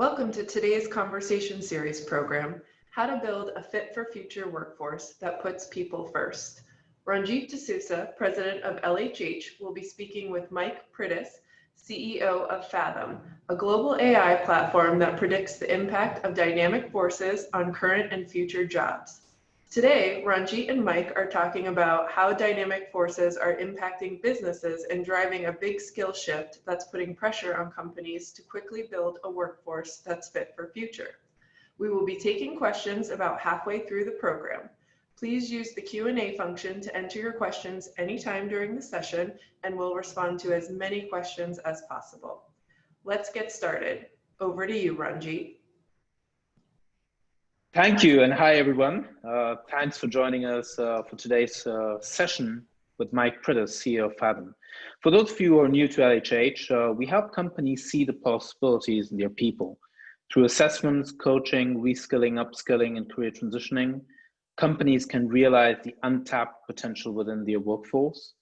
Welcome to today's Conversation Series program, How to Build a Fit for Future Workforce That Puts People First. Ranjit de Sousa, President of LHH, will be speaking with Mike Priddis, CEO of Fathom, a global AI platform that predicts the impact of dynamic forces on current and future jobs. Today, Ranjit and Mike are talking about how dynamic forces are impacting businesses and driving a big skill shift that's putting pressure on companies to quickly build a workforce that's fit for future. We will be taking questions about halfway through the program. Please use the Q&A function to enter your questions anytime during the session, and we'll respond to as many questions as possible. Let's get started. Over to you, Ranjit. Thank you, and hi everyone. Thanks for joining us for today's session with Mike Priddis, CEO of Faethm. For those of you who are new to LHH, we help companies see the possibilities in their people. Through assessments, coaching, reskilling, upskilling, and career transitioning, companies can realize the untapped potential within their workforce,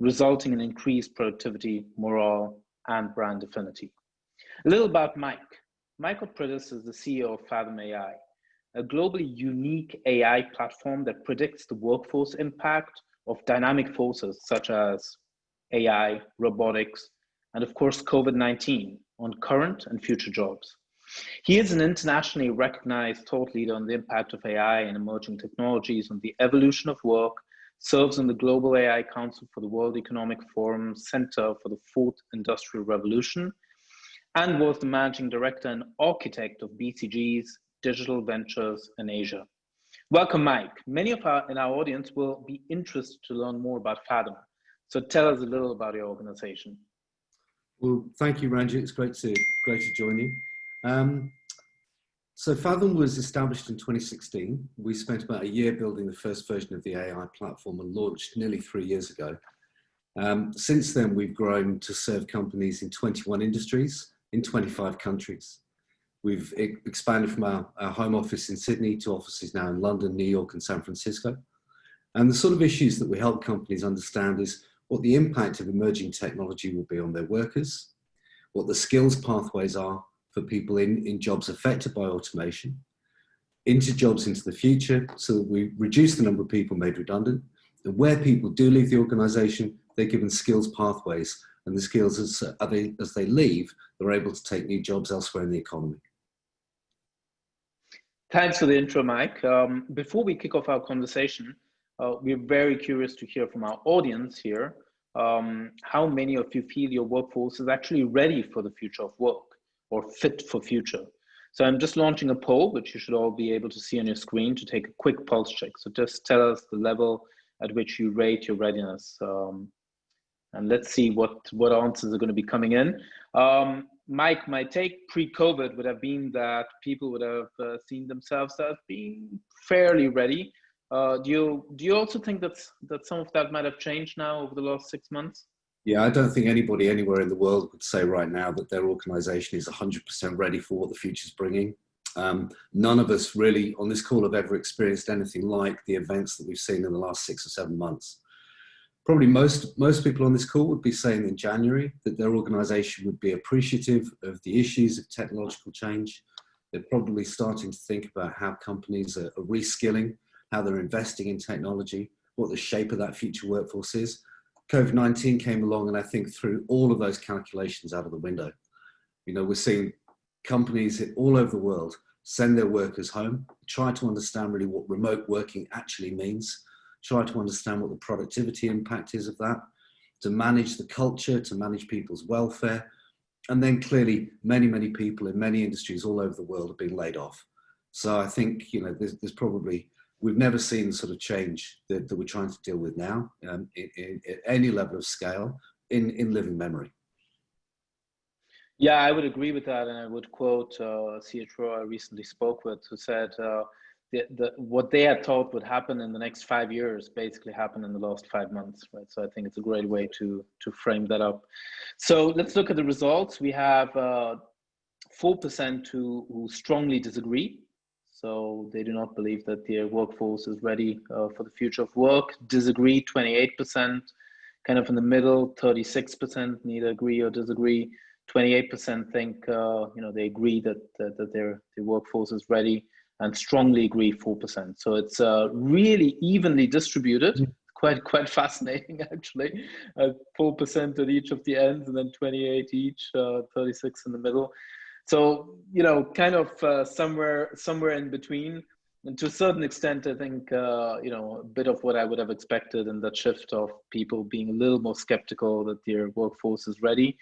resulting in increased productivity, morale, and brand affinity. A little about Mike. Michael Priddis is the CEO of Fathom AI, a globally unique AI platform that predicts the workforce impact of dynamic forces such as AI, robotics, and of course, COVID-19 on current and future jobs. He is an internationally recognized thought leader on the impact of AI and emerging technologies on the evolution of work, serves on the Global AI Council for the World Economic Forum Center for the Fourth Industrial Revolution, and was the managing director and architect of BCG's Digital Ventures in Asia. Welcome, Mike. Many of in our audience will be interested to learn more about Fathom. So tell us a little about your organization. Well, thank you, Ranjit. It's great to join you. So Fathom was established in 2016. We spent about a year building the first version of the AI platform and launched nearly 3 years ago. Since then, we've grown to serve companies in 21 industries in 25 countries. We've expanded from our home office in Sydney to offices now in London, New York, and San Francisco. And the sort of issues that we help companies understand is what the impact of emerging technology will be on their workers, what the skills pathways are for people in jobs affected by automation, into jobs into the future, so that we reduce the number of people made redundant, and where people do leave the organization, they're given skills pathways, and the skills as they leave, they're able to take new jobs elsewhere in the economy. Thanks for the intro, Mike. Before we kick off our conversation, we're very curious to hear from our audience here, how many of you feel your workforce is actually ready for the future of work or fit for future. So I'm just launching a poll, which you should all be able to see on your screen to take a quick pulse check. So just tell us the level at which you rate your readiness. And let's see what answers are going to be coming in. Mike, my take pre-COVID would have been that people would have seen themselves as being fairly ready. Do you also think that some of that might have changed now over the last 6 months? Yeah, I don't think anybody anywhere in the world would say right now that their organization is 100% ready for what the future's bringing. None of us really on this call have ever experienced anything like the events that we've seen in the last 6 or 7 months. Probably most people on this call would be saying in January that their organization would be appreciative of the issues of technological change. They're probably starting to think about how companies are reskilling, how they're investing in technology, what the shape of that future workforce is. COVID-19 came along and I think threw all of those calculations out of the window. You know, we're seeing companies all over the world send their workers home, try to understand really what remote working actually means, try to understand what the productivity impact is of that, to manage the culture, to manage people's welfare. And then clearly many people in many industries all over the world have been laid off. So I think, you know, there's probably, we've never seen the sort of change that we're trying to deal with now at any level of scale in living memory. Yeah, I would agree with that. And I would quote a CHRO I recently spoke with who said, what they had thought would happen in the next 5 years basically happened in the last 5 months, right? So I think it's a great way to frame that up. So let's look at the results. We have 4% who strongly disagree. So they do not believe that their workforce is ready for the future of work. Disagree, 28%, kind of in the middle, 36%, neither agree or disagree. 28% think, they agree that their workforce is ready, and strongly agree 4%. So it's really evenly distributed. Quite fascinating, actually. 4% at each of the ends, and then 28 each, 36 in the middle. So, kind of somewhere in between. And to a certain extent, I think, a bit of what I would have expected in that shift of people being a little more skeptical that their workforce is ready.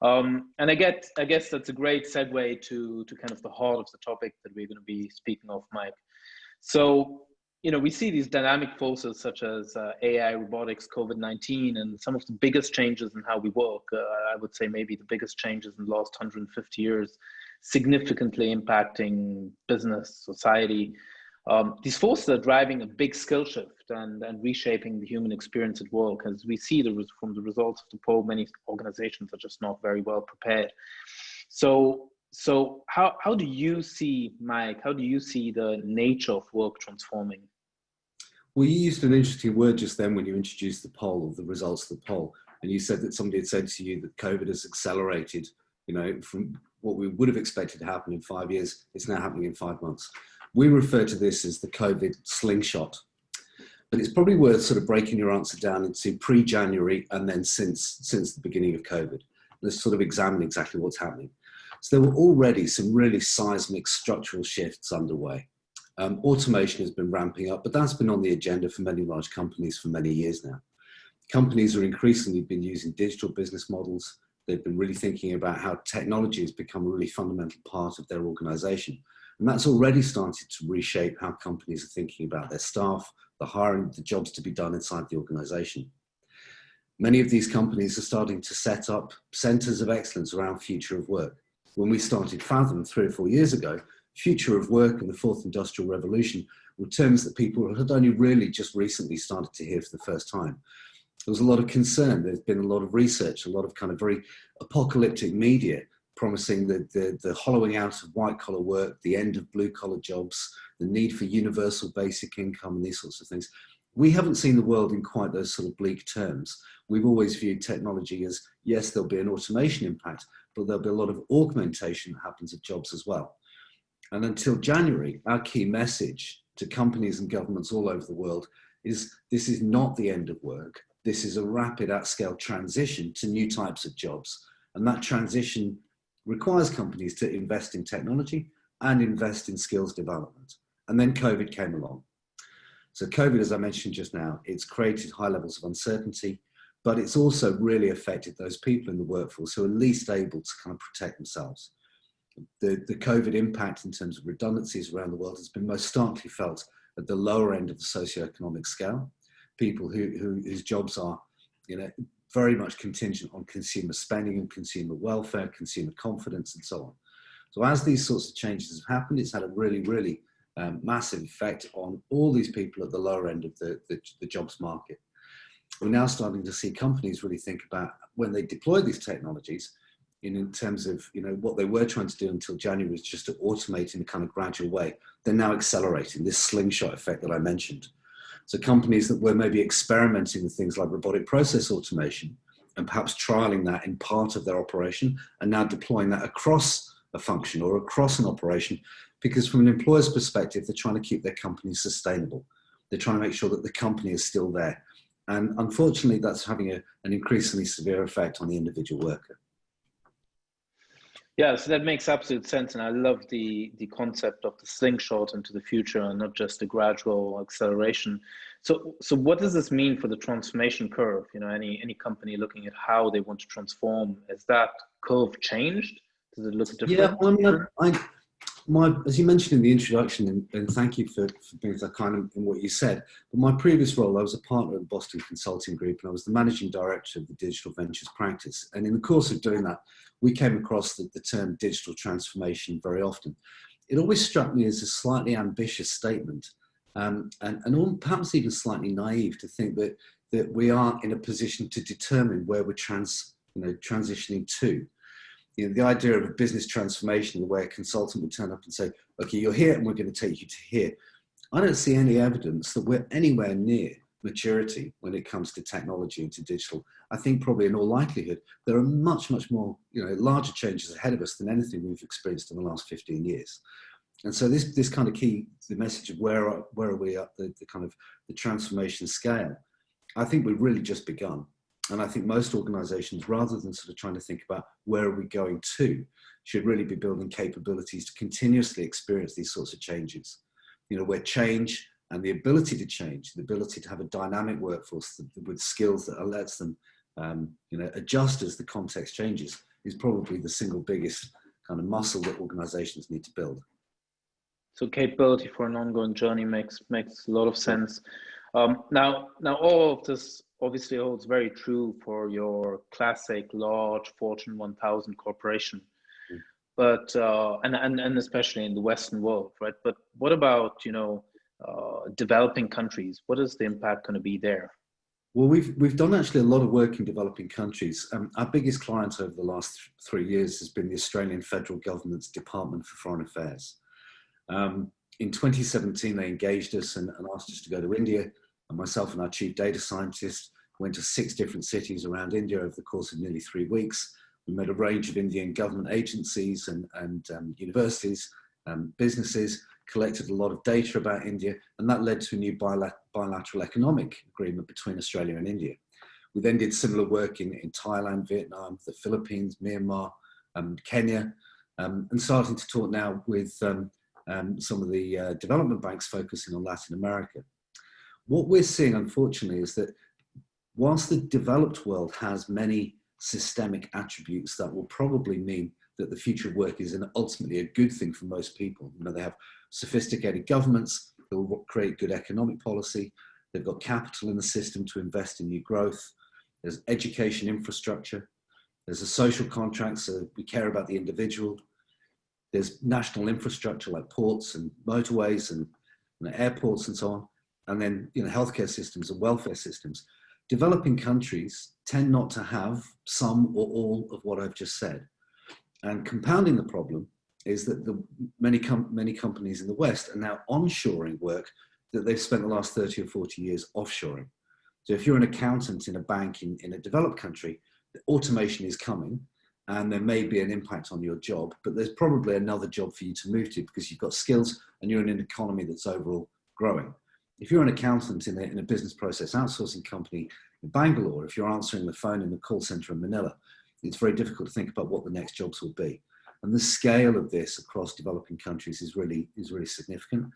And I guess that's a great segue to kind of the heart of the topic that we're going to be speaking of, Mike. So, we see these dynamic forces such as AI, robotics, COVID-19, and some of the biggest changes in how we work. I would say maybe the biggest changes in the last 150 years, significantly impacting business, society. These forces are driving a big skill shift and reshaping the human experience at work. As we see from the results of the poll, many organizations are just not very well prepared. So how do you see, Mike, how do you see the nature of work transforming? Well, you used an interesting word just then when you introduced the poll, the results of the poll, and you said that somebody had said to you that COVID has accelerated, from what we would have expected to happen in 5 years, it's now happening in 5 months. We refer to this as the COVID slingshot, but it's probably worth sort of breaking your answer down into pre-January and then since the beginning of COVID. Let's sort of examine exactly what's happening. So there were already some really seismic structural shifts underway. Automation has been ramping up, but that's been on the agenda for many large companies for many years now. Companies are increasingly been using digital business models. They've been really thinking about how technology has become a really fundamental part of their organization. And that's already started to reshape how companies are thinking about their staff, the hiring, the jobs to be done inside the organization. Many of these companies are starting to set up centers of excellence around future of work. When we started Fathom 3 or 4 years ago, future of work and the fourth industrial revolution were terms that people had only really just recently started to hear for the first time. There was a lot of concern. There's been a lot of research, a lot of kind of very apocalyptic media promising the hollowing out of white collar work, the end of blue collar jobs, the need for universal basic income and these sorts of things. We haven't seen the world in quite those sort of bleak terms. We've always viewed technology as, yes, there'll be an automation impact, but there'll be a lot of augmentation that happens of jobs as well. And until January, our key message to companies and governments all over the world is this is not the end of work. This is a rapid at-scale transition to new types of jobs. And that transition requires companies to invest in technology and invest in skills development. And then COVID came along. So COVID, as I mentioned just now, it's created high levels of uncertainty, but it's also really affected those people in the workforce who are least able to kind of protect themselves. The COVID impact in terms of redundancies around the world has been most starkly felt at the lower end of the socioeconomic scale. People whose jobs are, very much contingent on consumer spending and consumer welfare, consumer confidence, and so on. So as these sorts of changes have happened, it's had a really, really massive effect on all these people at the lower end of the jobs market. We're now starting to see companies really think about when they deploy these technologies, in terms of what they were trying to do until January was just to automate in a kind of gradual way. They're now accelerating this slingshot effect that I mentioned. So companies that were maybe experimenting with things like robotic process automation and perhaps trialing that in part of their operation are now deploying that across a function or across an operation, because from an employer's perspective, they're trying to keep their company sustainable. They're trying to make sure that the company is still there. And unfortunately, that's having an increasingly severe effect on the individual worker. Yeah, so that makes absolute sense. And I love the concept of the slingshot into the future and not just a gradual acceleration. So what does this mean for the transformation curve? Any company looking at how they want to transform, has that curve changed? Does it look different? Yeah, well, as you mentioned in the introduction, and thank you for being so kind in what you said, but my previous role, I was a partner at the Boston Consulting Group, and I was the managing director of the digital ventures practice. And in the course of doing that, we came across the term digital transformation very often. It always struck me as a slightly ambitious statement, and perhaps even slightly naive to think that we are in a position to determine where we're transitioning to. The idea of a business transformation, the way a consultant would turn up and say, okay, you're here and we're going to take you to here. I don't see any evidence that we're anywhere near maturity when it comes to technology and to digital, I think probably in all likelihood, there are much, much more, larger changes ahead of us than anything we've experienced in the last 15 years. And so this kind of the message of where are we at the kind of the transformation scale, I think we've really just begun. And I think most organizations, rather than sort of trying to think about where are we going to, should really be building capabilities to continuously experience these sorts of changes. Where change and the ability to change, the ability to have a dynamic workforce with skills that lets them, adjust as the context changes, is probably the single biggest kind of muscle that organizations need to build. So capability for an ongoing journey makes a lot of sense. Now all of this obviously holds very true for your classic large Fortune 1000 corporation, but and especially in the Western world, right? But what about developing countries? What is the impact going to be there? Well, we've done actually a lot of work in developing countries. Our biggest client over the last 3 years has been the Australian federal government's Department for Foreign Affairs. In 2017, they engaged us and asked us to go to India, and myself and our chief data scientist went to 6 different cities around India over the course of nearly 3 weeks. We met a range of Indian government agencies and universities, businesses, collected a lot of data about India, and that led to a new bilateral economic agreement between Australia and India. We then did similar work in Thailand, Vietnam, the Philippines, Myanmar, Kenya, and starting to talk now with some of the development banks focusing on Latin America. What we're seeing, unfortunately, is that whilst the developed world has many systemic attributes that will probably mean that the future of work is ultimately a good thing for most people. They have sophisticated governments that will create good economic policy. They've got capital in the system to invest in new growth. There's education infrastructure. There's a social contract, so we care about the individual. There's national infrastructure like ports and motorways and airports and so on. And then healthcare systems and welfare systems. Developing countries tend not to have some or all of what I've just said. And compounding the problem is that many companies in the West are now onshoring work that they've spent the last 30 or 40 years offshoring. So if you're an accountant in a bank in a developed country, automation is coming and there may be an impact on your job, but there's probably another job for you to move to because you've got skills and you're in an economy that's overall growing. If you're an accountant in a business process outsourcing company in Bangalore, if you're answering the phone in the call center in Manila, it's very difficult to think about what the next jobs will be. And the scale of this across developing countries is really significant.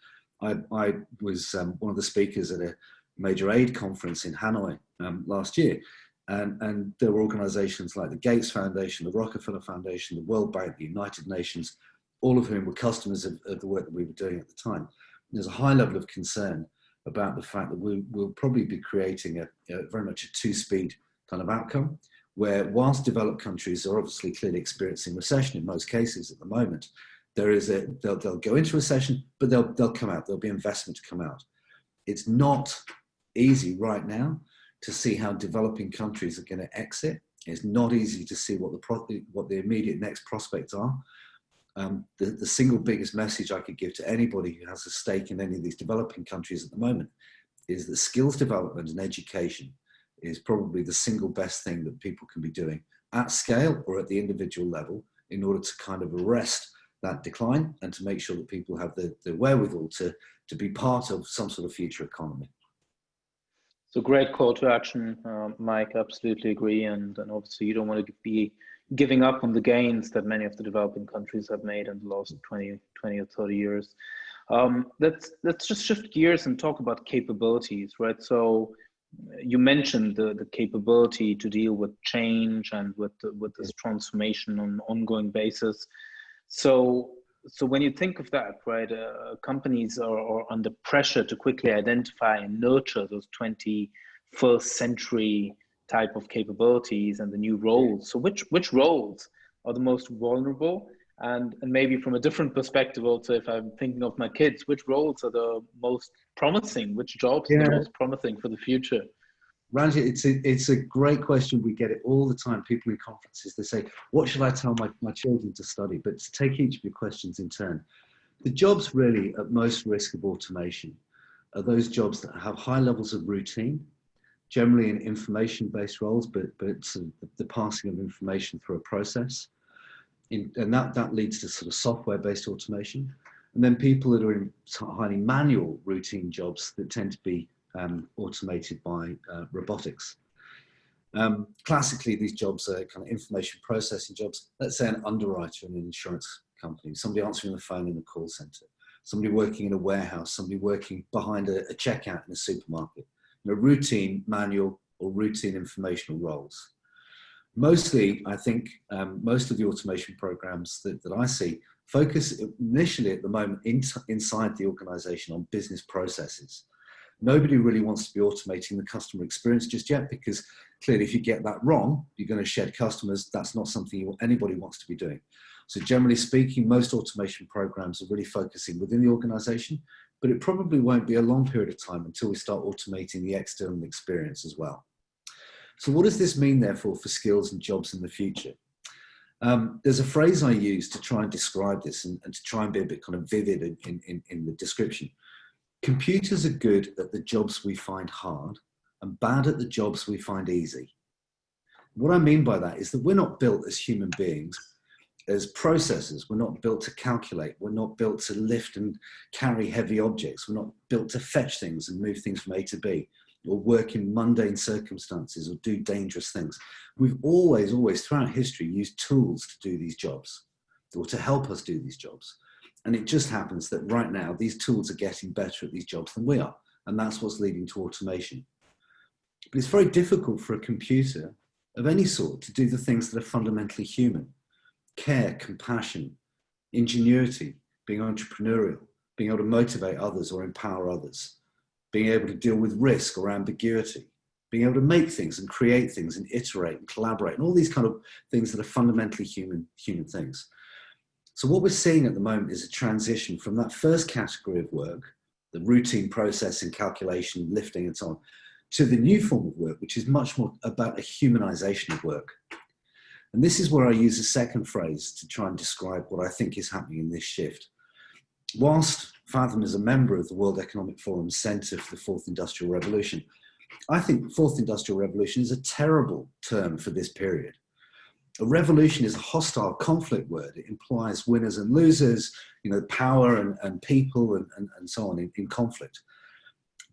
I was one of the speakers at a major aid conference in Hanoi last year. And there were organizations like the Gates Foundation, the Rockefeller Foundation, the World Bank, the United Nations, all of whom were customers of the work that we were doing at the time. There's a high level of concern about the fact that we'll probably be creating a very much a 2-speed kind of outcome, where whilst developed countries are obviously clearly experiencing recession in most cases at the moment, they'll go into recession, but they'll come out. There'll be investment to come out. It's not easy right now to see how developing countries are going to exit. It's not easy to see what the immediate next prospects are. The single biggest message I could give to anybody who has a stake in any of these developing countries at the moment is that skills development and education is probably the single best thing that people can be doing at scale or at the individual level in order to kind of arrest that decline and to make sure that people have the wherewithal to be part of some sort of future economy. So great call to action, Mike, absolutely agree. And obviously you don't want to be giving up on the gains that many of the developing countries have made in the last 20 or 30 years. Let's just shift gears and talk about capabilities, right? So you mentioned the capability to deal with change and with this transformation on an ongoing basis. So when you think of that, right, companies are under pressure to quickly identify and nurture those 21st century type of capabilities and the new roles. So which roles are the most vulnerable? And maybe from a different perspective also, if I'm thinking of my kids, which roles are the most promising? Which jobs are the most promising for the future? Ranjit, it's a great question. We get it all the time. People in conferences, they say, what should I tell my children to study? But to take each of your questions in turn, the jobs really at most risk of automation are those jobs that have high levels of routine, generally in information-based roles, but it's the passing of information through a process. And that leads to sort of software-based automation. And then people that are in highly manual routine jobs that tend to be automated by robotics. Classically, these jobs are kind of information processing jobs. Let's say an underwriter in an insurance company, somebody answering the phone in a call center, somebody working in a warehouse, somebody working behind a checkout in a supermarket. Routine manual or routine informational roles. Mostly, I think, most of the automation programs that I see focus initially at the moment inside the organization on business processes. Nobody really wants to be automating the customer experience just yet, because clearly if you get that wrong, you're going to shed customers. That's not something anybody wants to be doing. So generally speaking, most automation programs are really focusing within the organization, but it probably won't be a long period of time until we start automating the external experience as well. So what does this mean, therefore, for skills and jobs in the future? There's a phrase I use to try and describe this and to try and be a bit kind of vivid in the description. Computers are good at the jobs we find hard and bad at the jobs we find easy. What I mean by that is that we're not built as human beings as processors. We're not built to calculate. We're not built to lift and carry heavy objects. We're not built to fetch things and move things from A to B, or work in mundane circumstances, or do dangerous things. We've always throughout history used tools to do these jobs, or to help us do these jobs. And it just happens that right now, these tools are getting better at these jobs than we are. And that's what's leading to automation. But it's very difficult for a computer of any sort to do the things that are fundamentally human: care, compassion, ingenuity, being entrepreneurial, being able to motivate others or empower others, being able to deal with risk or ambiguity, being able to make things and create things and iterate and collaborate, and all these kind of things that are fundamentally human things. So what we're seeing at the moment is a transition from that first category of work, the routine processing, calculation, lifting and so on, to the new form of work, which is much more about a humanization of work. And this is where I use a second phrase to try and describe what I think is happening in this shift. Whilst Faethm is a member of the World Economic Forum's Centre for the Fourth Industrial Revolution, I think Fourth Industrial Revolution is a terrible term for this period. A revolution is a hostile conflict word. It implies winners and losers, power and people and so on in conflict.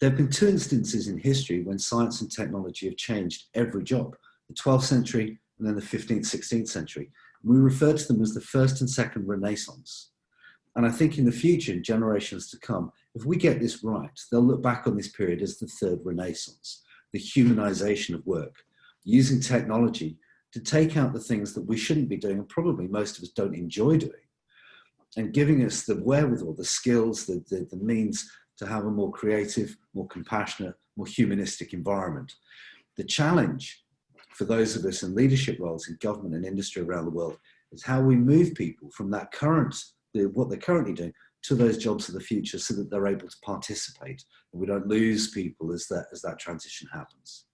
There have been two instances in history when science and technology have changed every job: the 12th century and then the 15th, 16th century. We refer to them as the first and second Renaissance. And I think in the future, in generations to come, if we get this right, they'll look back on this period as the third Renaissance, the humanization of work, using technology to take out the things that we shouldn't be doing, and probably most of us don't enjoy doing, and giving us the wherewithal, the skills, the means to have a more creative, more compassionate, more humanistic environment. The challenge for those of us in leadership roles in government and industry around the world is how we move people from that what they're currently doing to those jobs of the future, so that they're able to participate and we don't lose people as that transition happens.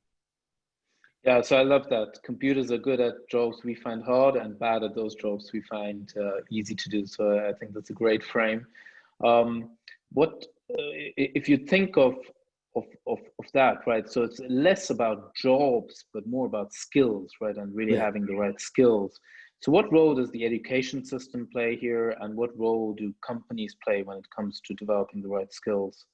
Yeah, so I love that. Computers are good at jobs we find hard and bad at those jobs we find easy to do. So I think that's a great frame. If you think of that, right? So it's less about jobs, but more about skills, right? And really having the right skills. So what role does the education system play here, and what role do companies play when it comes to developing the right skills?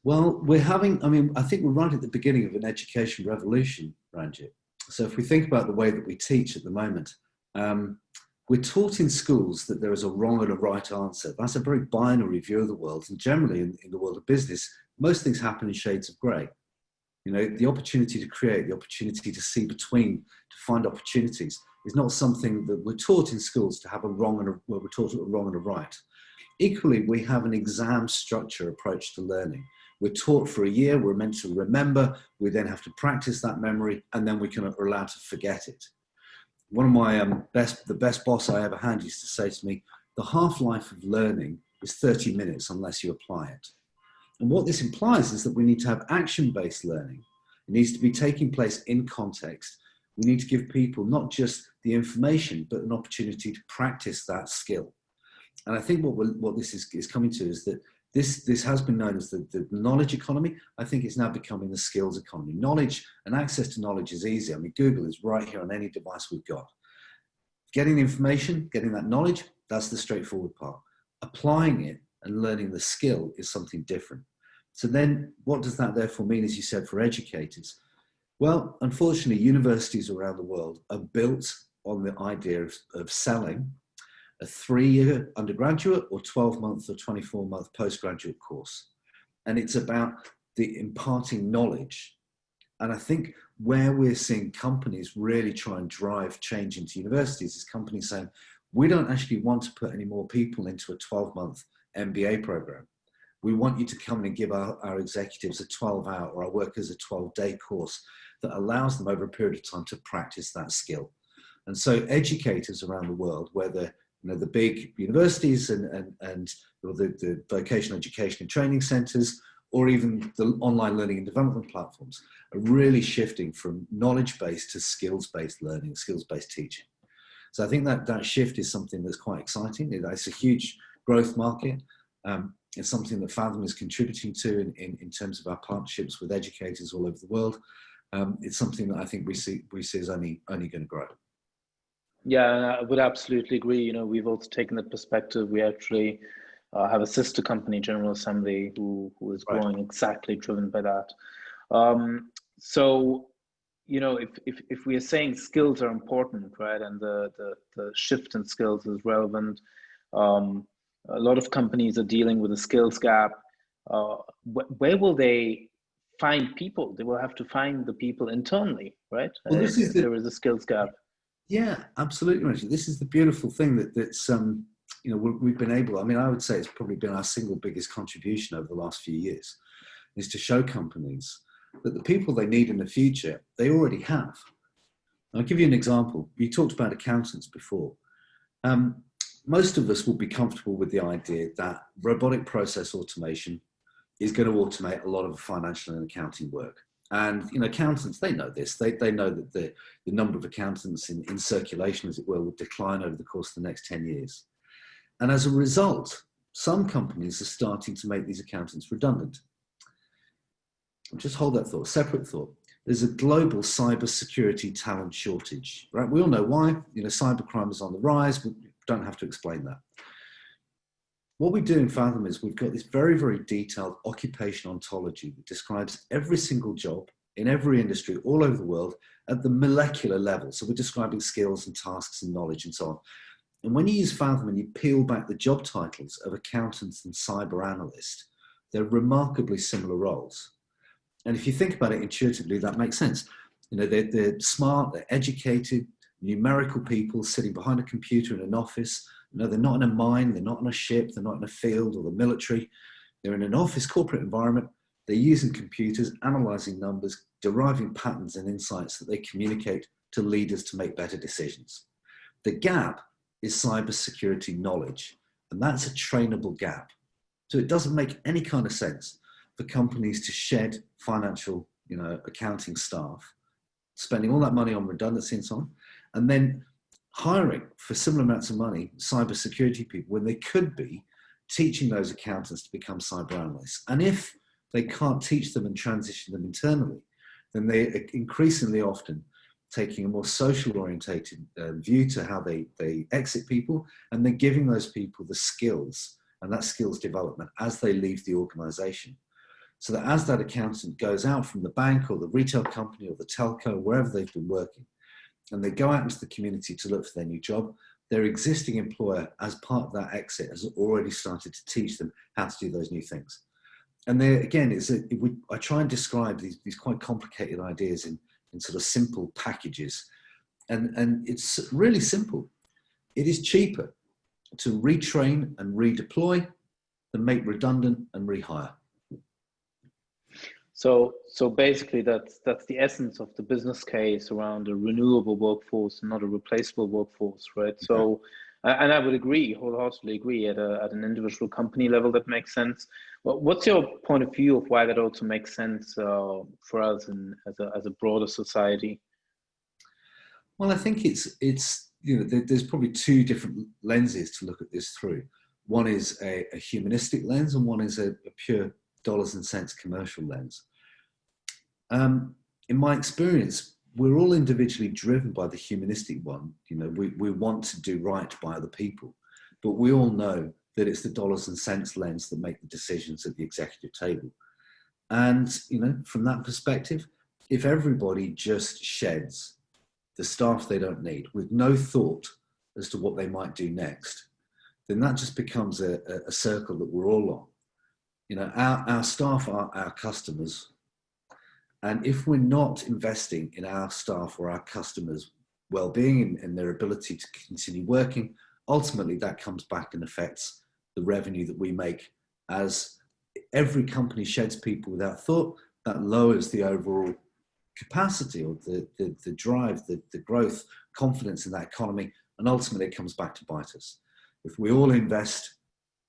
Well, I think we're right at the beginning of an education revolution, Ranjit. So if we think about the way that we teach at the moment, we're taught in schools that there is a wrong and a right answer. That's a very binary view of the world. And generally in the world of business, most things happen in shades of grey. The opportunity to create, the opportunity to see between, to find opportunities, is not something that we're taught in schools to have we're taught a wrong and a right. Equally, we have an exam structure approach to learning. We're taught for a year, we're meant to remember, we then have to practice that memory, and then we're allowed to forget it. One of my the best boss I ever had used to say to me, the half-life of learning is 30 minutes unless you apply it. And what this implies is that we need to have action-based learning. It needs to be taking place in context. We need to give people not just the information, but an opportunity to practice that skill. And I think what this is coming to is that This has been known as the knowledge economy. I think it's now becoming the skills economy. Knowledge and access to knowledge is easy. I mean, Google is right here on any device we've got. Getting the information, getting that knowledge, that's the straightforward part. Applying it and learning the skill is something different. So then what does that therefore mean, as you said, for educators? Well, unfortunately, universities around the world are built on the idea of selling a 3-year undergraduate or 12-month or 24-month postgraduate course. And it's about the imparting knowledge. And I think where we're seeing companies really try and drive change into universities is companies saying, we don't actually want to put any more people into a 12-month MBA program. We want you to come in and give our executives a 12-hour or our workers a 12-day course that allows them over a period of time to practice that skill. And so educators around the world, whether the big universities and the vocational education and training centers, or even the online learning and development platforms, are really shifting from knowledge-based to skills-based learning, skills-based teaching. So I think that shift is something that's quite exciting. It's a huge growth market. It's something that Faethm is contributing to in terms of our partnerships with educators all over the world. It's something that I think we see is only going to grow. Yeah, I would absolutely agree. We've also taken that perspective. We actually have a sister company, General Assembly, who is growing exactly driven by that. So, if we are saying skills are important, right, and the shift in skills is relevant, a lot of companies are dealing with a skills gap. Where will they find people? They will have to find the people internally, right? Well, there is a skills gap. Yeah, absolutely, Ranjit. This is the beautiful thing that's we've been able. I mean, I would say it's probably been our single biggest contribution over the last few years, is to show companies that the people they need in the future they already have. I'll give you an example. You talked about accountants before. Most of us will be comfortable with the idea that robotic process automation is going to automate a lot of financial and accounting work. And accountants, they know this. They know that the number of accountants in circulation, as it were, will decline over the course of the next 10 years. And as a result, some companies are starting to make these accountants redundant. Just hold that thought, separate thought. There's a global cybersecurity talent shortage, right? We all know why. Cybercrime is on the rise. We don't have to explain that. What we do in Faethm is we've got this very, very detailed occupation ontology that describes every single job in every industry all over the world at the molecular level. So we're describing skills and tasks and knowledge and so on. And when you use Faethm and you peel back the job titles of accountants and cyber analysts, they're remarkably similar roles. And if you think about it intuitively, that makes sense. They're smart, they're educated, numerical people sitting behind a computer in an office. They're not in a mine, they're not on a ship, they're not in a field or the military. They're in an office corporate environment. They're using computers, analyzing numbers, deriving patterns and insights that they communicate to leaders to make better decisions. The gap is cybersecurity knowledge, and that's a trainable gap. So it doesn't make any kind of sense for companies to shed financial, accounting staff, spending all that money on redundancy and so on, and then hiring for similar amounts of money cybersecurity people when they could be teaching those accountants to become cyber analysts. And if they can't teach them and transition them internally, then they are increasingly often taking a more social orientated view to how they exit people, and they're giving those people the skills and that skills development as they leave the organization. So that as that accountant goes out from the bank or the retail company or the telco, wherever they've been working, and they go out into the community to look for their new job, their existing employer, as part of that exit, has already started to teach them how to do those new things. And there, again, I try and describe these quite complicated ideas in sort of simple packages. And it's really simple. It is cheaper to retrain and redeploy than make redundant and rehire. So basically that's the essence of the business case around a renewable workforce and not a replaceable workforce, right? Okay. So, and I would wholeheartedly agree at an individual company level that makes sense. Well, what's your point of view of why that also makes sense for us as a broader society? Well, I think it's there's probably two different lenses to look at this through. One is a humanistic lens, and one is a pure dollars and cents commercial lens. In my experience, we're all individually driven by the humanistic one. You know, we want to do right by other people, but we all know that it's the dollars and cents lens that make the decisions at the executive table. And, you know, from that perspective, if everybody just sheds the staff they don't need with no thought as to what they might do next, then that just becomes a circle that we're all on. You know, our staff are our customers. And if we're not investing in our staff or our customers' well-being and their ability to continue working, ultimately that comes back and affects the revenue that we make. As every company sheds people without thought, that lowers the overall capacity or the drive, the growth, confidence in that economy, and ultimately it comes back to bite us. If we all invest,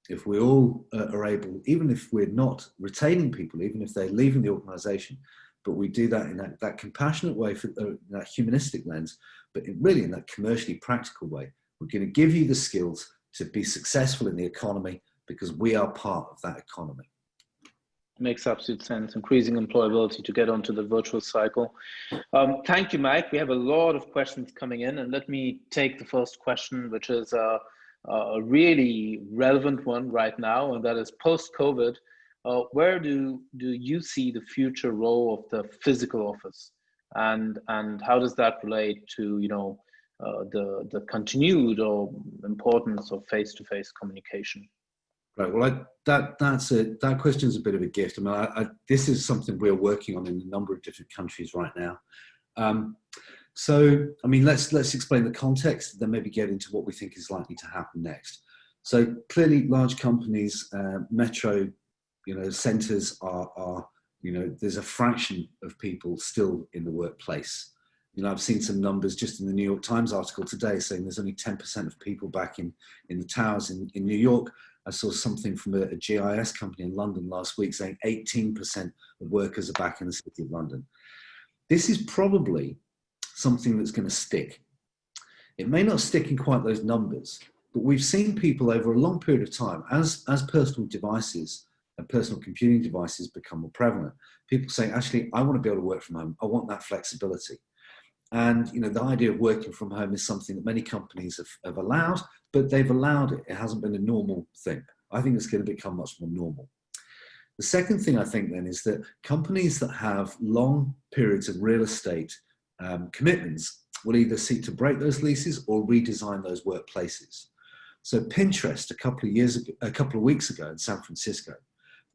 if we all are able, even if we're not retaining people, even if they're leaving the organization, but we do that in that compassionate way, for that humanistic lens, but really in that commercially practical way, we're going to give you the skills to be successful in the economy because we are part of that economy. Makes absolute sense, increasing employability to get onto the virtual cycle. Thank you, Mike. We have a lot of questions coming in, and let me take the first question, which is a really relevant one right now, and that is post-COVID. Where do you see the future role of the physical office, and how does that relate to, you know, the continued or importance of face-to-face communication? Right. Well, that question is a bit of a gift. I mean, this is something we're working on in a number of different countries right now. So, I mean, let's explain the context, then maybe get into what we think is likely to happen next. So, clearly, large companies, metro, you know, centres are, you know, there's a fraction of people still in the workplace. You know, I've seen some numbers just in the New York Times article today saying there's only 10% of people back in the towers in New York. I saw something from a GIS company in London last week saying 18% of workers are back in the City of London. This is probably something that's going to stick. It may not stick in quite those numbers, but we've seen people over a long period of time, as personal devices and personal computing devices become more prevalent, people saying, actually, I want to be able to work from home. I want that flexibility. And, you know, the idea of working from home is something that many companies have allowed, but they've allowed it. It hasn't been a normal thing. I think it's going to become much more normal. The second thing I think then is that companies that have long periods of real estate commitments will either seek to break those leases or redesign those workplaces. So Pinterest, a couple of weeks ago in San Francisco,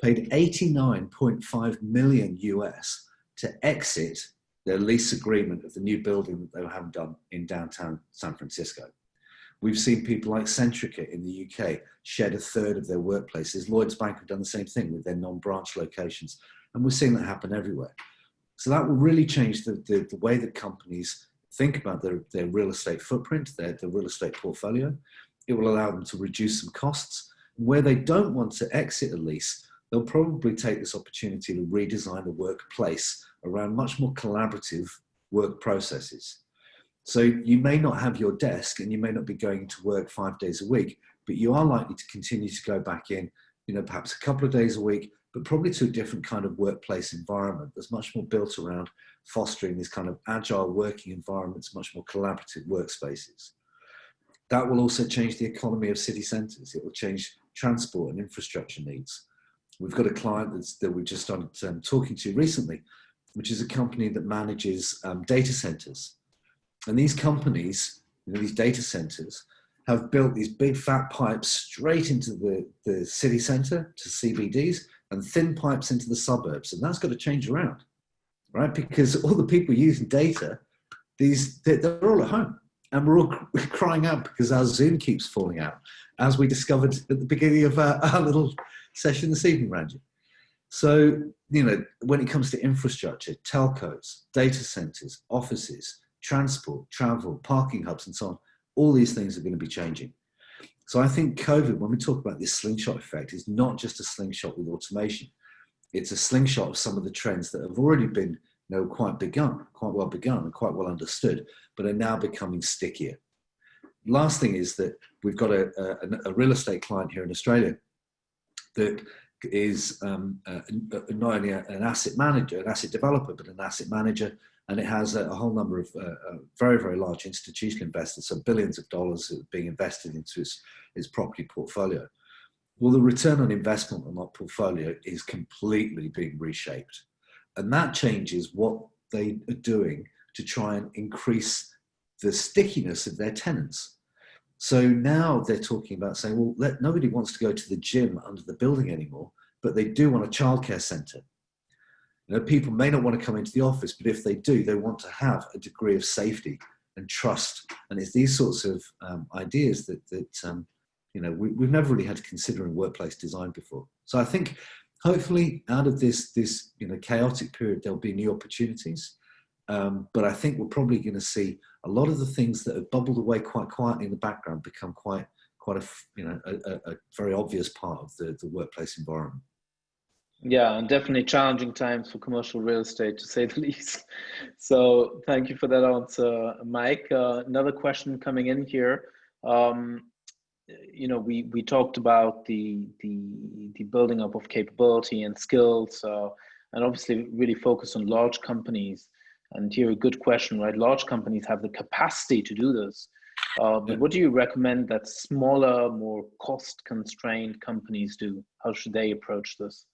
paid $89.5 million US to exit their lease agreement of the new building that they were having done in downtown San Francisco. We've seen people like Centrica in the UK shed a third of their workplaces. Lloyds Bank have done the same thing with their non-branch locations. And we're seeing that happen everywhere. So that will really change the way that companies think about their real estate footprint, their real estate portfolio. It will allow them to reduce some costs. Where they don't want to exit a lease, they'll probably take this opportunity to redesign the workplace around much more collaborative work processes. So you may not have your desk and you may not be going to work 5 days a week, but you are likely to continue to go back in, you know, perhaps a couple of days a week, but probably to a different kind of workplace environment that's much more built around fostering this kind of agile working environments, much more collaborative workspaces. That will also change the economy of city centres. It will change transport and infrastructure needs. We've got a client that we've just started talking to recently, which is a company that manages data centres. And these companies, you know, these data centres, have built these big fat pipes straight into the city centre, to CBDs, and thin pipes into the suburbs. And that's got to change around, right? Because all the people using data, they're all at home. And we're all crying out because our Zoom keeps falling out, as we discovered at the beginning of our little session this evening, Ranjit. So, you know, when it comes to infrastructure, telcos, data centers, offices, transport, travel, parking hubs, and so on, all these things are going to be changing. So I think COVID, when we talk about this slingshot effect, is not just a slingshot with automation. It's a slingshot of some of the trends that have already been, you know, quite well begun and quite well understood, but are now becoming stickier. last thing is that we've got a real estate client here in Australia that is not only an asset manager, an asset developer, but an asset manager, and it has a whole number of very, very large institutional investors, so billions of dollars being invested into its property portfolio. Well, the return on investment on that portfolio is completely being reshaped, and that changes what they are doing to try and increase the stickiness of their tenants. So now they're talking about saying, well, nobody wants to go to the gym under the building anymore, but they do want a childcare centre. You know, people may not want to come into the office, but if they do, they want to have a degree of safety and trust. And it's these sorts of ideas that you know, we've never really had to consider in workplace design before. So I think hopefully out of this you know, chaotic period, there'll be new opportunities. But I think we're probably going to see a lot of the things that have bubbled away quite quietly in the background become quite a, you know, a very obvious part of the workplace environment. Yeah, and definitely challenging times for commercial real estate, to say the least. So thank you for that answer, Mike. Another question coming in here. You know, we talked about the building up of capability and skills, and obviously really focus on large companies. And here a good question, right? Large companies have the capacity to do this. But what do you recommend that smaller, more cost-constrained companies do? How should they approach this?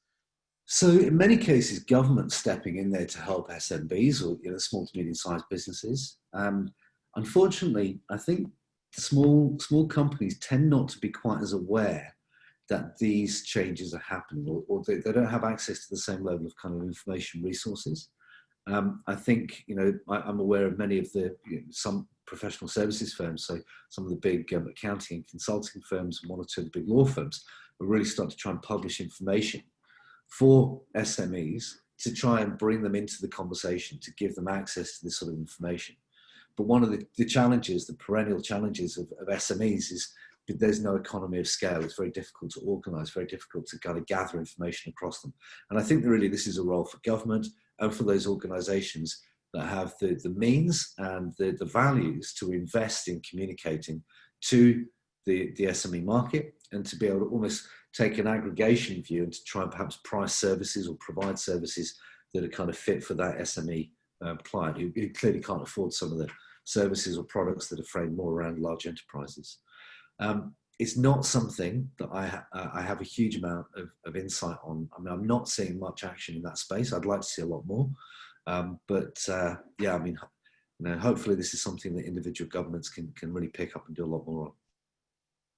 So in many cases, government's stepping in there to help SMBs, or, you know, small to medium-sized businesses. Unfortunately, I think small companies tend not to be quite as aware that these changes are happening, or they don't have access to the same level of kind of information resources. I think, you know, I'm aware of many of the, you know, some professional services firms, so some of the big accounting and consulting firms, and one or two of the big law firms are really starting to try and publish information for SMEs to try and bring them into the conversation, to give them access to this sort of information. But one of the challenges, the perennial challenges of SMEs is that there's no economy of scale. It's very difficult to organize, very difficult to kind of gather information across them. And I think that really this is a role for government and for those organizations that have the means and the values to invest in communicating to the SME market, and to be able to almost take an aggregation view and to try and perhaps price services or provide services that are kind of fit for that SME client who clearly can't afford some of the services or products that are framed more around large enterprises. It's not something that I have a huge amount of insight on. I mean, I'm not seeing much action in that space. I'd like to see a lot more. Yeah, I mean, you know, hopefully this is something that individual governments can really pick up and do a lot more on.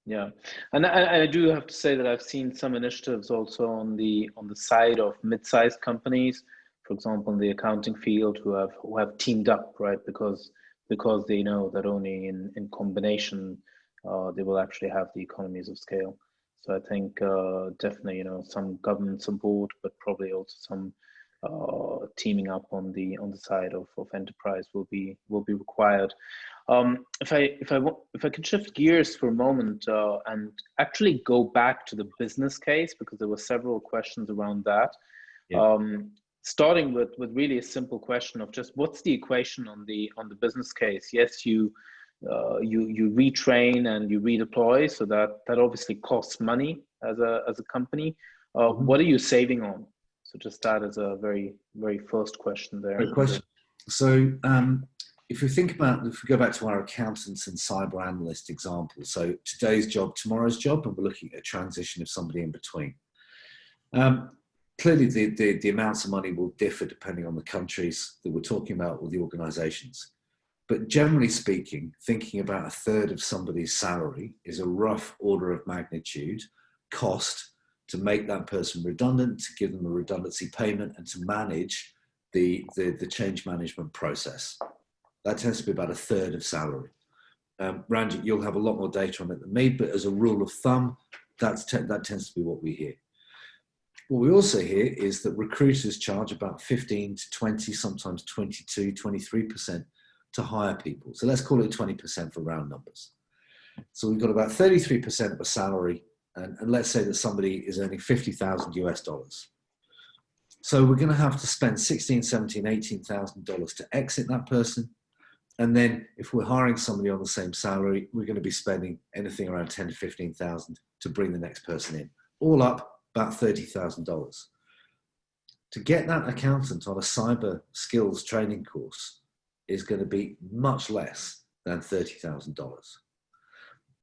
Yeah, and I do have to say that I've seen some initiatives also on the side of mid-sized companies, for example, in the accounting field, who have teamed up, right? Because they know that only in combination they will actually have the economies of scale. So I think definitely, you know, some governments on board, but probably also some teaming up on the side of enterprise will be required. If I can shift gears for a moment and actually go back to the business case, because there were several questions around that. Yeah. Starting with really a simple question of just what's the equation on the business case? Yes, you retrain and you redeploy, so that obviously costs money as a company. What are you saving on? So just that as a very, very first question there. Great question. So if we go back to our accountants and cyber analyst example, so today's job, tomorrow's job, and we're looking at a transition of somebody in between. Clearly, the amounts of money will differ depending on the countries that we're talking about or the organizations. But generally speaking, thinking about a third of somebody's salary is a rough order of magnitude cost to make that person redundant, to give them a redundancy payment, and to manage the change management process. That tends to be about a third of salary. Ranjit, you'll have a lot more data on it than me, but as a rule of thumb, that tends to be what we hear. What we also hear is that recruiters charge about 15 to 20, sometimes 22, 23% to hire people. So let's call it 20% for round numbers. So we've got about 33% of a salary, and let's say that somebody is earning $50,000 US. So we're going to have to spend $16,000, $17,000, $18,000 to exit that person, And then if we're hiring somebody on the same salary, we're going to be spending anything around 10 to 15,000 to bring the next person in. All up, about $30,000. To get that accountant on a cyber skills training course is going to be much less than $30,000.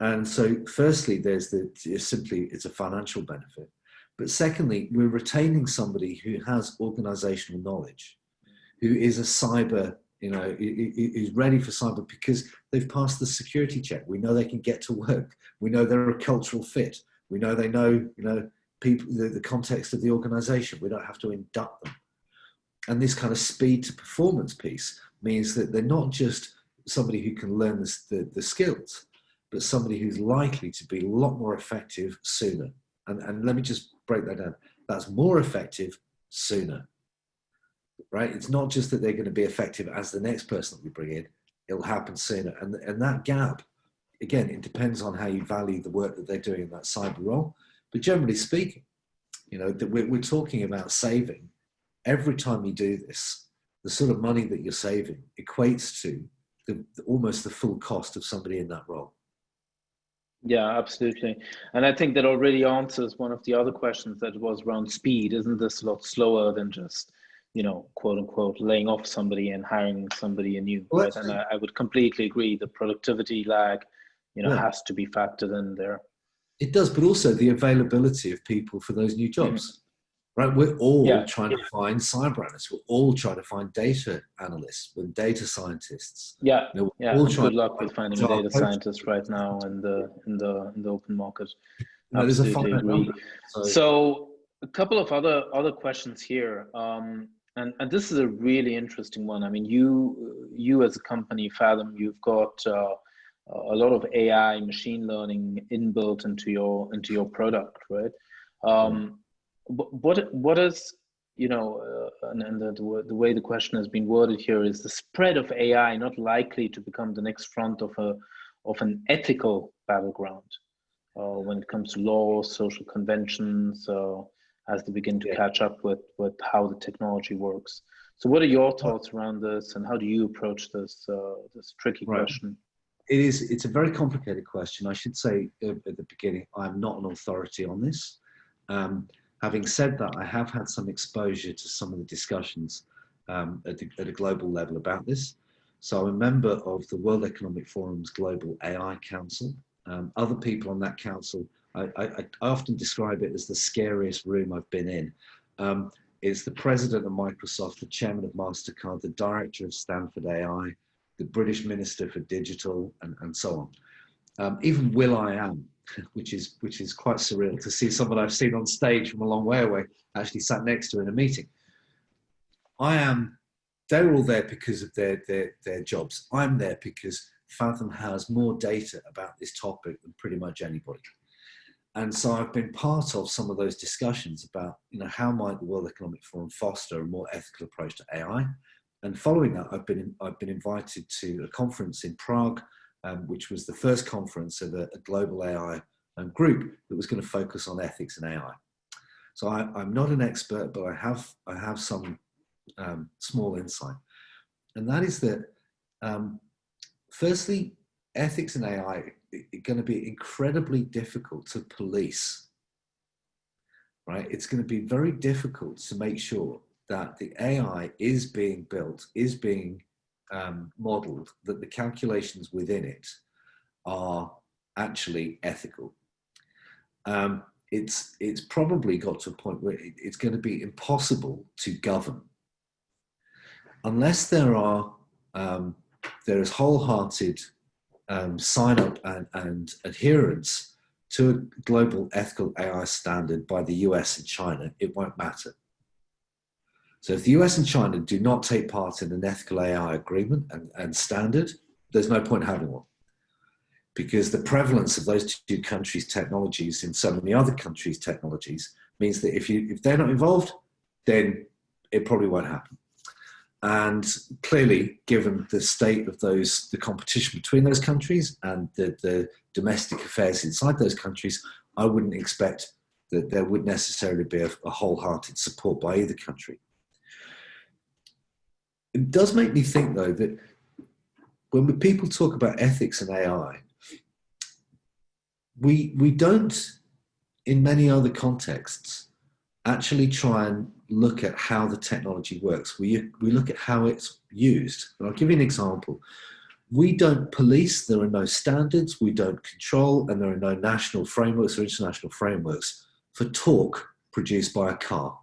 And so firstly, there's it's a financial benefit. But secondly, we're retaining somebody who has organizational knowledge, who is a cyber, is ready for cyber because they've passed the security check. We know they can get to work. We know they're a cultural fit. We know they know, people, the context of the organization. We don't have to induct them. And this kind of speed to performance piece means that they're not just somebody who can learn the skills, but somebody who's likely to be a lot more effective sooner. And let me just break that down. That's more effective sooner, right? It's not just that they're going to be effective as the next person that we bring in. It'll happen sooner. And that gap, again, it depends on how you value the work that they're doing in that cyber role. But generally speaking, that we're talking about saving. Every time you do this, the sort of money that you're saving equates to almost the full cost of somebody in that role. Yeah, absolutely. And I think that already answers one of the other questions that was around speed. Isn't this a lot slower than just, quote unquote, laying off somebody and hiring somebody anew? Well, right? And I would completely agree. The productivity lag, has to be factored in there. It does, but also the availability of people for those new jobs. Right, we're all trying to find cyber analysts. We're all trying to find data analysts and data scientists. Good luck with finding a data scientist right now in the open market. Absolutely agree. So a couple of other questions here, and this is a really interesting one. I mean, you as a company, Faethm, you've got a lot of AI, machine learning inbuilt into your product, right? What is, and the way the question has been worded here is the spread of AI not likely to become the next front of an ethical battleground when it comes to laws, social conventions, as they begin to catch up with how the technology works. So what are your thoughts around this, and how do you approach this tricky question? It's a very complicated question. I should say at the beginning, I'm not an authority on this. Having said that, I have had some exposure to some of the discussions at a global level about this. So I'm a member of the World Economic Forum's Global AI Council. Other people on that council, I often describe it as the scariest room I've been in. It's the president of Microsoft, the chairman of MasterCard, the director of Stanford AI, the British Minister for Digital, and so on. Even will.i.am, which is quite surreal to see someone I've seen on stage from a long way away actually sat next to in a meeting. They're all there because of their jobs. I'm there because Faethm has more data about this topic than pretty much anybody. And so I've been part of some of those discussions about, how might the World Economic Forum foster a more ethical approach to AI. And following that, I've been invited to a conference in Prague, which was the first conference of a global AI group that was going to focus on ethics and AI. So I'm not an expert, but I have some small insight, and that is that firstly, ethics and AI are going to be incredibly difficult to police. Right? It's going to be very difficult to make sure that the AI is being built, is being modeled, that the calculations within it are actually ethical. It's probably got to a point where it's going to be impossible to govern unless there is wholehearted sign up and adherence to a global ethical AI standard by the US and China. It won't matter. So if the US and China do not take part in an ethical AI agreement and standard, there's no point having one. Because the prevalence of those two countries' technologies in so many other countries' technologies means that if they're not involved, then it probably won't happen. And clearly, given the state of the competition between those countries and the domestic affairs inside those countries, I wouldn't expect that there would necessarily be a wholehearted support by either country. It does make me think, though, that when people talk about ethics and AI, we don't, in many other contexts, actually try and look at how the technology works. We look at how it's used. And I'll give you an example. We don't police, there are no standards, we don't control, and there are no national frameworks or international frameworks for torque produced by a car.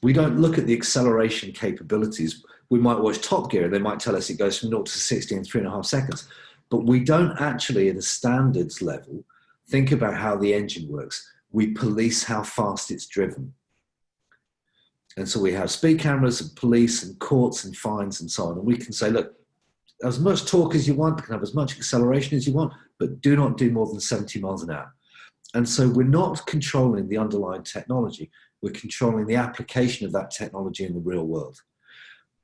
We don't look at the acceleration capabilities. We might watch Top Gear and they might tell us it goes from 0 to 60 in 3.5 seconds. But we don't actually, at a standards level, think about how the engine works. We police how fast it's driven. And so we have speed cameras and police and courts and fines and so on. And we can say, look, as much torque as you want, you can have as much acceleration as you want, but do not do more than 70 miles an hour. And so we're not controlling the underlying technology. We're controlling the application of that technology in the real world.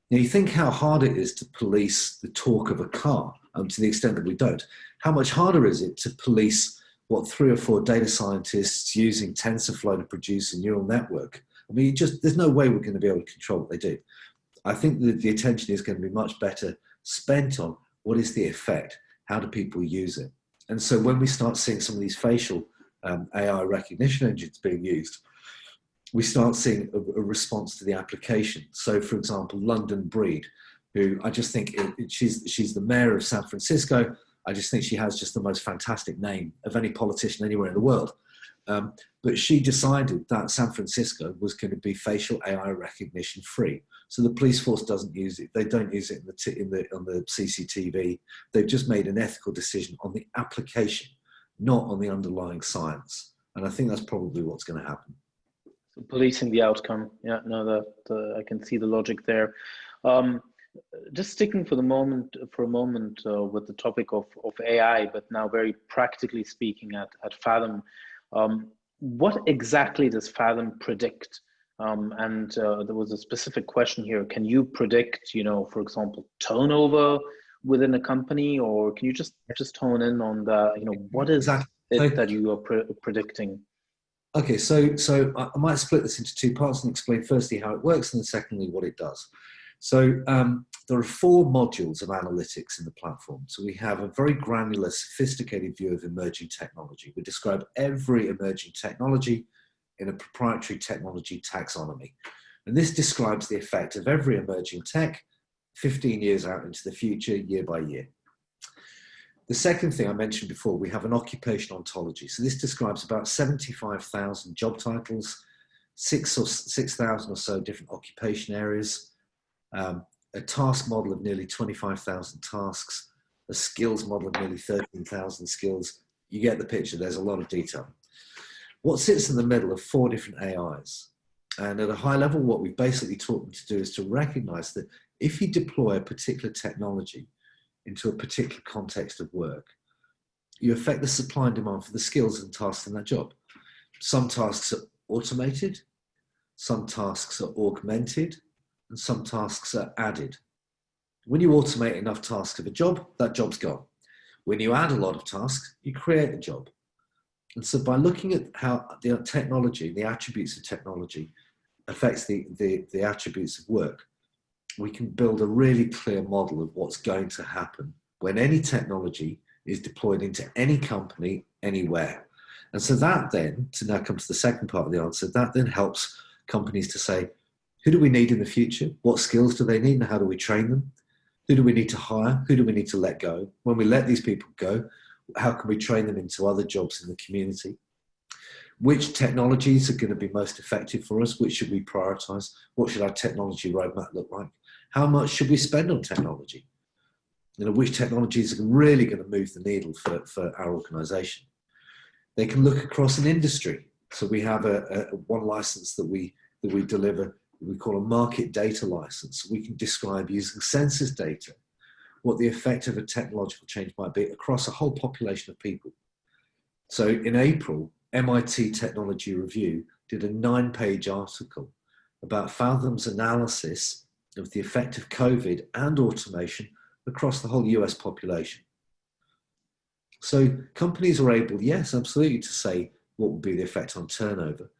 Now, you think how hard it is to police the torque of a car, to the extent that we don't. How much harder is it to police what 3 or 4 data scientists using TensorFlow to produce a neural network? I mean, there's no way we're going to be able to control what they do. I think that the attention is going to be much better spent on what is the effect, how do people use it? And so when we start seeing some of these facial AI recognition engines being used, we start seeing a response to the application. So for example, London Breed, who I just think she's the mayor of San Francisco. I just think she has just the most fantastic name of any politician anywhere in the world. But she decided that San Francisco was going to be facial AI recognition free. So the police force doesn't use it. They don't use it on the CCTV. They've just made an ethical decision on the application, not on the underlying science. And I think that's probably what's going to happen. So policing the outcome. Yeah, no, I can see the logic there. Just sticking for a moment with the topic of AI, but now very practically speaking at Faethm, what exactly does Faethm predict? And there was a specific question here. Can you predict, for example, turnover within a company, or can you just hone in on the, what is it that you are predicting? Okay, so I might split this into 2 parts and explain firstly how it works and then secondly what it does. So there are 4 modules of analytics in the platform. So we have a very granular, sophisticated view of emerging technology. We describe every emerging technology in a proprietary technology taxonomy. And this describes the effect of every emerging tech 15 years out into the future, year by year. The second thing I mentioned before, we have an occupational ontology. So this describes about 75,000 job titles, 6,000 or so different occupation areas, a task model of nearly 25,000 tasks, a skills model of nearly 13,000 skills. You get the picture, there's a lot of detail. What sits in the middle are 4 different AIs. And at a high level, what we've basically taught them to do is to recognize that if you deploy a particular technology into a particular context of work, you affect the supply and demand for the skills and tasks in that job. Some tasks are automated, some tasks are augmented, and some tasks are added. When you automate enough tasks of a job, that job's gone. When you add a lot of tasks, you create a job. And so by looking at how the technology, the attributes of technology affects the attributes of work, we can build a really clear model of what's going to happen when any technology is deployed into any company, anywhere. And so that then, to now come to the second part of the answer, that then helps companies to say, who do we need in the future? What skills do they need and how do we train them? Who do we need to hire? Who do we need to let go? When we let these people go, how can we train them into other jobs in the community? Which technologies are going to be most effective for us? Which should we prioritize? What should our technology roadmap look like? How much should we spend on technology? Which technologies are really going to move the needle for our organization? They can look across an industry. So we have one license that we deliver, we call a market data license. We can describe using census data what the effect of a technological change might be across a whole population of people. So in April, MIT Technology Review did a 9-page article about Faethm's analysis of the effect of COVID and automation across the whole US population. So companies are able, yes, absolutely, to say what would be the effect on turnover,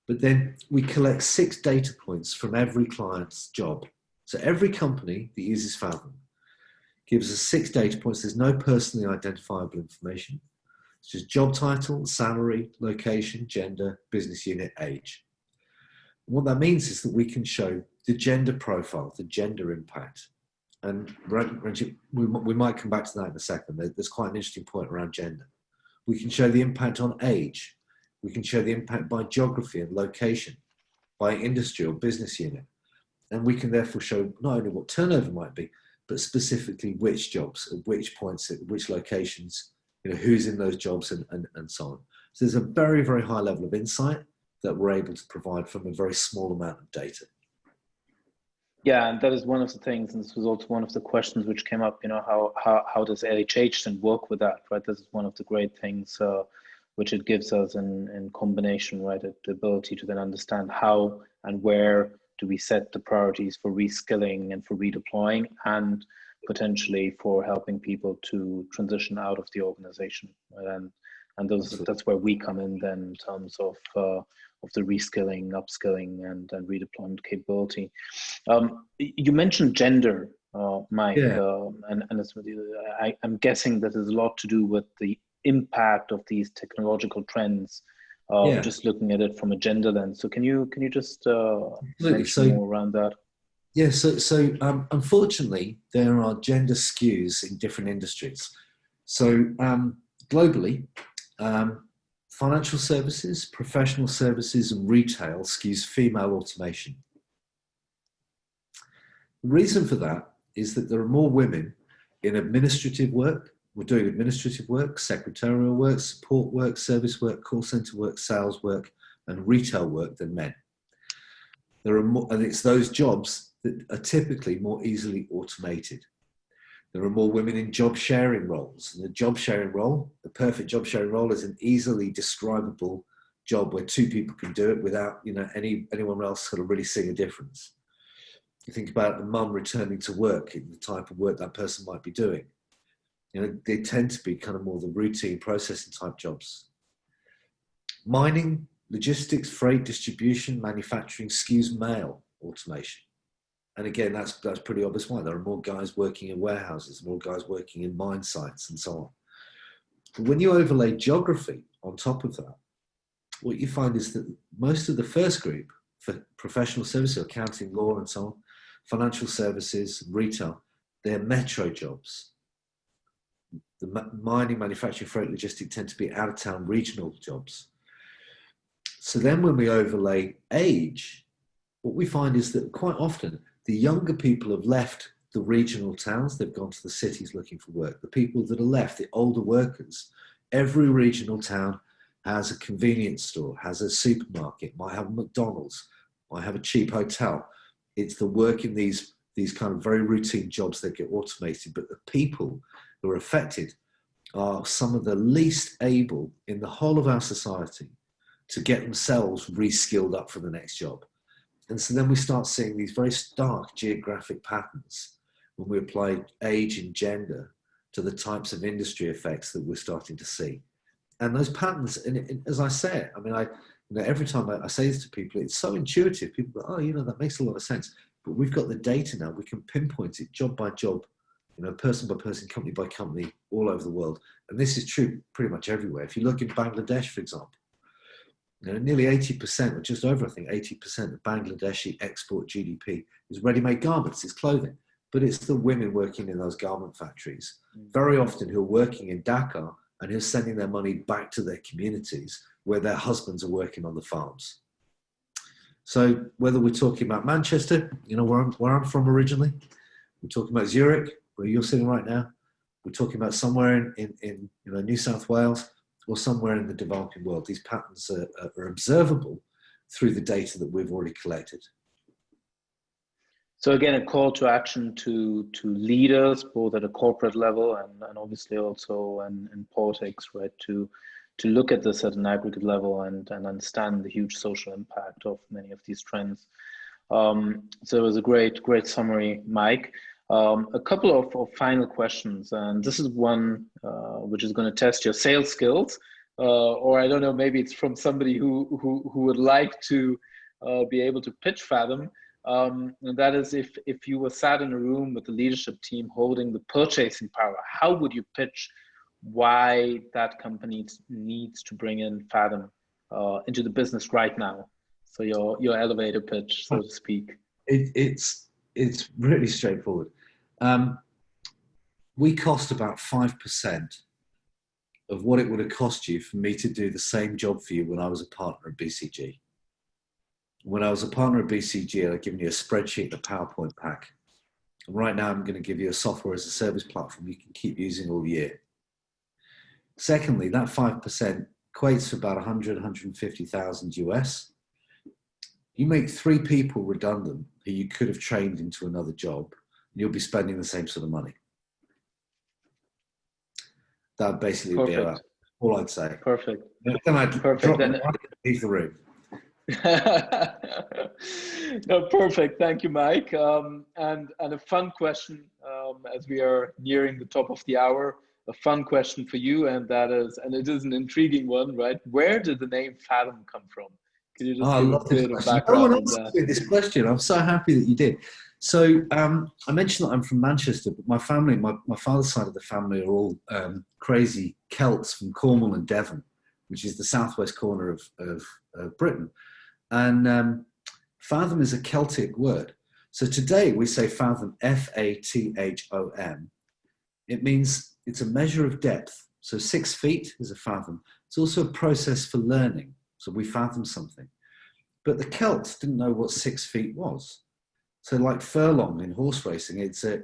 but then we collect 6 data points from every client's job. So every company that uses Faethm gives us 6 data points. There's no personally identifiable information. It's just job title, salary, location, gender, business unit, age. And what that means is that we can show the gender profile, the gender impact. And Ranjit, we might come back to that in a second. There's quite an interesting point around gender. We can show the impact on age. We can show the impact by geography and location, by industry or business unit. And we can therefore show not only what turnover might be, but specifically which jobs, at which points, at which locations, who's in those jobs and so on. So there's a very, very high level of insight that we're able to provide from a very small amount of data. Yeah, and that is one of the things, and this was also one of the questions which came up, how does LHH then work with that, right? This is one of the great things which it gives us in combination, right? The ability to then understand how and where do we set the priorities for reskilling and for redeploying, and potentially for helping people to transition out of the organization, right? And that's where we come in then in terms of the reskilling, upskilling, and redeployment capability. You mentioned gender, Mike, Yeah. and I'm guessing that there's a lot to do with the impact of these technological trends. Just looking at it from a gender lens. So can you just mention more around that? Yeah. So unfortunately, there are gender skews in different industries. So globally, financial services, professional services, and retail skews female automation. The reason for that is that there are more women in administrative work. We're doing administrative work, secretarial work, support work, service work, call center work, sales work, and retail work than men. There are more, and it's those jobs that are typically more easily automated. There are more women in job sharing roles. And the job sharing role, the perfect job sharing role, is an easily describable job where 2 people can do it without anyone else sort of really seeing a difference. You think about the mum returning to work, the type of work that person might be doing. They tend to be kind of more the routine processing type jobs. Mining, logistics, freight, distribution, manufacturing skews male automation. And again, that's pretty obvious why. There are more guys working in warehouses, more guys working in mine sites and so on. But when you overlay geography on top of that, what you find is that most of the first group, for professional services, accounting, law and so on, financial services, retail, they're metro jobs. The mining, manufacturing, freight, logistics tend to be out-of-town regional jobs. So then when we overlay age, what we find is that quite often the younger people have left the regional towns, they've gone to the cities looking for work. The people that are left, the older workers, every regional town has a convenience store, has a supermarket, might have a McDonald's, might have a cheap hotel. It's the work in these kind of very routine jobs that get automated, but the people who are affected are some of the least able in the whole of our society to get themselves re-skilled up for the next job. And so then we start seeing these very stark geographic patterns when we apply age and gender to the types of industry effects that we're starting to see. And those patterns, and as I say it, I mean, every time I say this to people, it's so intuitive. People go, oh, that makes a lot of sense. But we've got the data now. We can pinpoint it job by job, person by person, company by company, all over the world. And this is true pretty much everywhere. If you look in Bangladesh, for example, nearly 80%, or just over, I think, 80% of Bangladeshi export GDP is ready-made garments, it's clothing. But it's the women working in those garment factories, very often who are working in Dhaka and who are sending their money back to their communities where their husbands are working on the farms. So whether we're talking about Manchester, where I'm from originally, we're talking about Zurich, where you're sitting right now, we're talking about somewhere in New South Wales, or somewhere in the developing world, these patterns are observable through the data that we've already collected. So again, a call to action to leaders, both at a corporate level and obviously also in politics, right? To look at this at an aggregate level and understand the huge social impact of many of these trends. So it was a great summary, Mike. A couple of final questions, and this is one which is going to test your sales skills, or I don't know, maybe it's from somebody who would like to be able to pitch Faethm. And that is, if you were sat in a room with the leadership team holding the purchasing power, how would you pitch why that company needs to bring in Faethm into the business right now? So your elevator pitch, so to speak. It's really straightforward. We cost about 5% of what it would have cost you for me to do the same job for you when I was a partner at BCG. When I was a partner at BCG, I'd given you a spreadsheet and a PowerPoint pack. And right now, I'm going to give you a software as a service platform you can keep using all year. Secondly, that 5% equates to about 150,000 US. You make 3 people redundant who you could have trained into another job, and you'll be spending the same sort of money. That basically would be all I'd say. Perfect. Then I'd drop the mic and leave the room. No, perfect. Thank you, Mike. And a fun question, as we are nearing the top of the hour, a fun question for you, and that is, and it is an intriguing one, right? Where did the name Faethm come from? Can you just give a bit of background? No one asked me this question. I'm so happy that you did. So I mentioned that I'm from Manchester, but my family, my father's side of the family are all crazy Celts from Cornwall and Devon, which is the southwest corner of Britain. And fathom is a Celtic word. So today we say fathom, Fathom. It means it's a measure of depth. So 6 feet is a fathom. It's also a process for learning. So we fathom something. But the Celts didn't know what 6 feet was. So like furlong in horse racing, it's a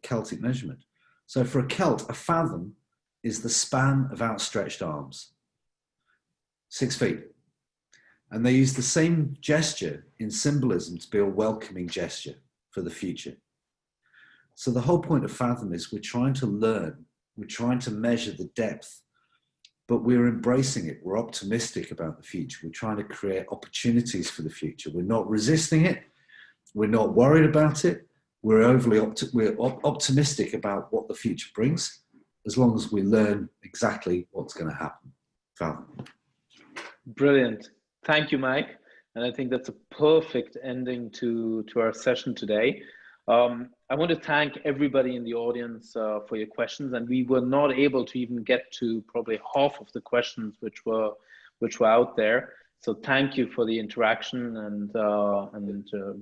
Celtic measurement. So for a Celt, a fathom is the span of outstretched arms. 6 feet. And they use the same gesture in symbolism to be a welcoming gesture for the future. So the whole point of Faethm is we're trying to learn, we're trying to measure the depth, but we're embracing it. We're optimistic about the future. We're trying to create opportunities for the future. We're not resisting it. We're not worried about it. We're optimistic about what the future brings, as long as we learn exactly what's going to happen. Faethm. Brilliant. Thank you, Mike. And I think that's a perfect ending to our session today. I want to thank everybody in the audience for your questions, and we were not able to even get to probably half of the questions which were out there. So thank you for the interaction, and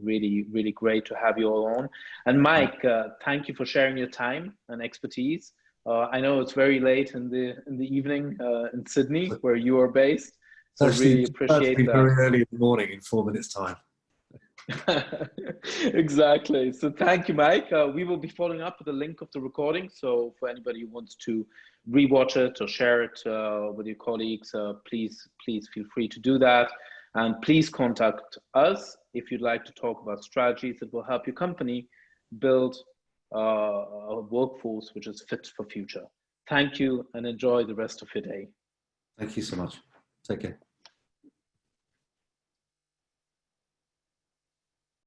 really great to have you all on. And Mike, thank you for sharing your time and expertise. I know it's very late in the evening in Sydney, where you are based. So really appreciate that. Very early in the morning, in 4 minutes' time. Exactly. So thank you, Mike. We will be following up with a link of the recording. So for anybody who wants to rewatch it or share it with your colleagues, please feel free to do that. And please contact us if you'd like to talk about strategies that will help your company build a workforce which is fit for future. Thank you, and enjoy the rest of your day. Thank you so much. Take care.